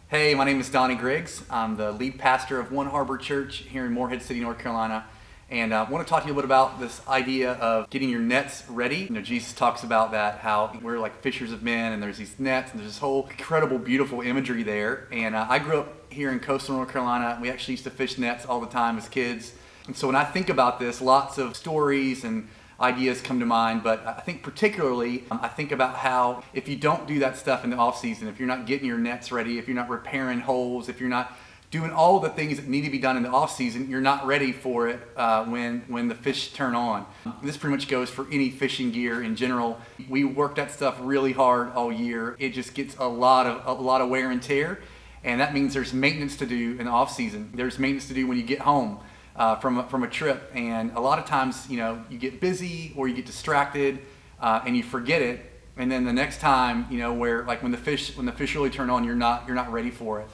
Hey, my name is Donnie Griggs. I'm the lead pastor of One Harbor Church here in Morehead City, North Carolina. And I want to talk to you a little bit about this idea of getting your nets ready. Jesus talks about that, how we're like fishers of men, and there's these nets, and there's this whole incredible, beautiful imagery there. And I grew up here in coastal North Carolina. We actually used to fish nets all the time as kids. And so when I think about this, lots of stories and ideas come to mind, but I think particularly, I think about how if you don't do that stuff in the off season, if you're not getting your nets ready, if you're not repairing holes, if you're not doing all the things that need to be done in the off season, you're not ready for it when the fish turn on. This pretty much goes for any fishing gear in general. We work that stuff really hard all year. It just gets a lot of wear and tear, and that means there's maintenance to do in the off season. There's maintenance to do when you get home from a trip, and a lot of times, you get busy or you get distracted and you forget it, and then the next time, where like when the fish really turn on, you're not ready for it.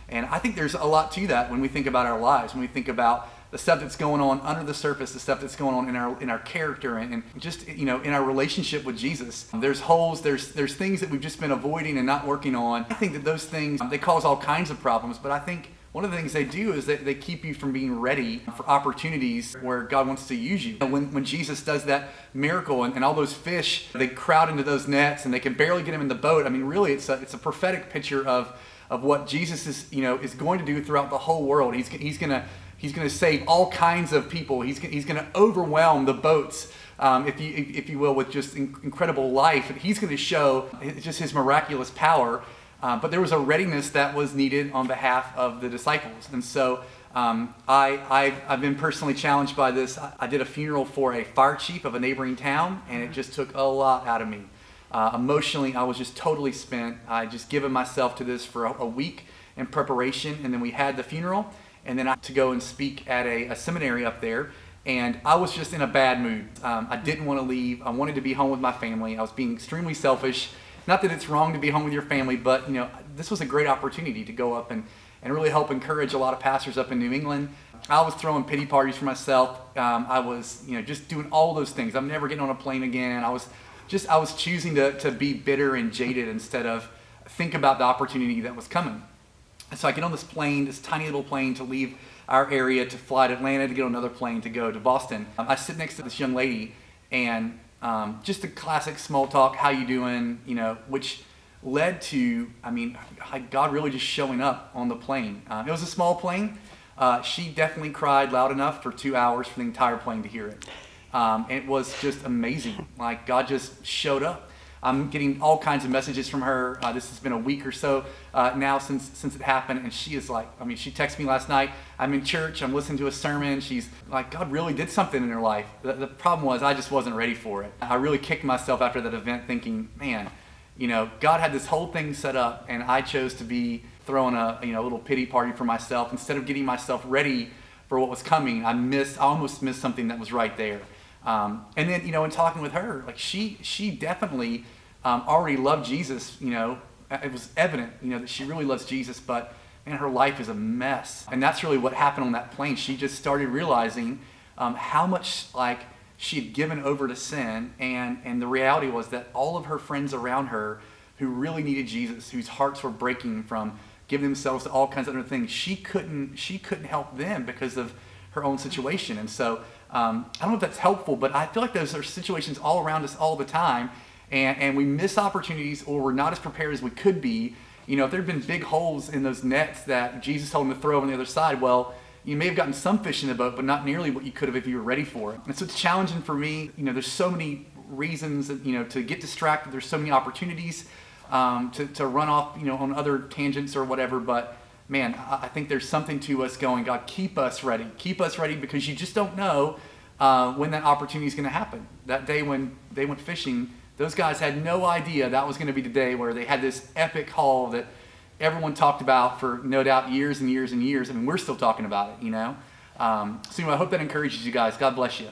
And I think there's a lot to that when we think about our lives, when we think about the stuff that's going on under the surface, the stuff that's going on in our character, and just in our relationship with Jesus. There's holes, there's things that we've just been avoiding and not working on. I think that those things, they cause all kinds of problems, but I think one of the things they do is that they keep you from being ready for opportunities where God wants to use you. When Jesus does that miracle and all those fish, they crowd into those nets and they can barely get them in the boat. I mean, really, it's a prophetic picture of what Jesus is going to do throughout the whole world. He's going to save all kinds of people. He's going to overwhelm the boats, if you will, with just incredible life. And he's going to show just his miraculous power. But there was a readiness that was needed on behalf of the disciples. And so I've been personally challenged by this. I did a funeral for a fire chief of a neighboring town, and it just took a lot out of me. Emotionally, I was just totally spent. I just given myself to this for a week in preparation, and then we had the funeral, and then I had to go and speak at a seminary up there. And I was just in a bad mood. I didn't want to leave. I wanted to be home with my family. I was being extremely selfish. Not that it's wrong to be home with your family, but this was a great opportunity to go up and really help encourage a lot of pastors up in New England. I was throwing pity parties for myself. I was just doing all those things. I'm never getting on a plane again. I was choosing to be bitter and jaded instead of think about the opportunity that was coming. And so I get on this plane, this tiny little plane, to leave our area to fly to Atlanta, to get on another plane to go to Boston. I sit next to this young lady, and just the classic small talk, how you doing, which led to, God really just showing up on the plane. It was a small plane. She definitely cried loud enough for 2 hours for the entire plane to hear it. It was just amazing. Like, God just showed up. I'm getting all kinds of messages from her. This has been a week or so now since it happened, and she is like, she texted me last night. I'm in church, I'm listening to a sermon. She's like, God really did something in her life. The problem was I just wasn't ready for it. I really kicked myself after that event thinking, man, God had this whole thing set up, and I chose to be throwing a little pity party for myself instead of getting myself ready for what was coming. I almost missed something that was right there. And then, in talking with her, like she definitely already loved Jesus. It was evident, that she really loves Jesus, but man, her life is a mess. And that's really what happened on that plane. She just started realizing how much like she had given over to sin, and the reality was that all of her friends around her who really needed Jesus, whose hearts were breaking from giving themselves to all kinds of other things, she couldn't help them because of her own situation. And so I don't know if that's helpful, but I feel like those are situations all around us all the time, and we miss opportunities, or we're not as prepared as we could be. If there had been big holes in those nets that Jesus told them to throw on the other side, well, you may have gotten some fish in the boat, but not nearly what you could have if you were ready for it. And so it's challenging for me. There's so many reasons to get distracted. There's so many opportunities to run off on other tangents or whatever, but man, I think there's something to us going, God, keep us ready, because you just don't know when that opportunity is going to happen. That day when they went fishing, those guys had no idea that was going to be the day where they had this epic haul that everyone talked about for no doubt years and years and years. We're still talking about it, So anyway, I hope that encourages you guys. God bless you.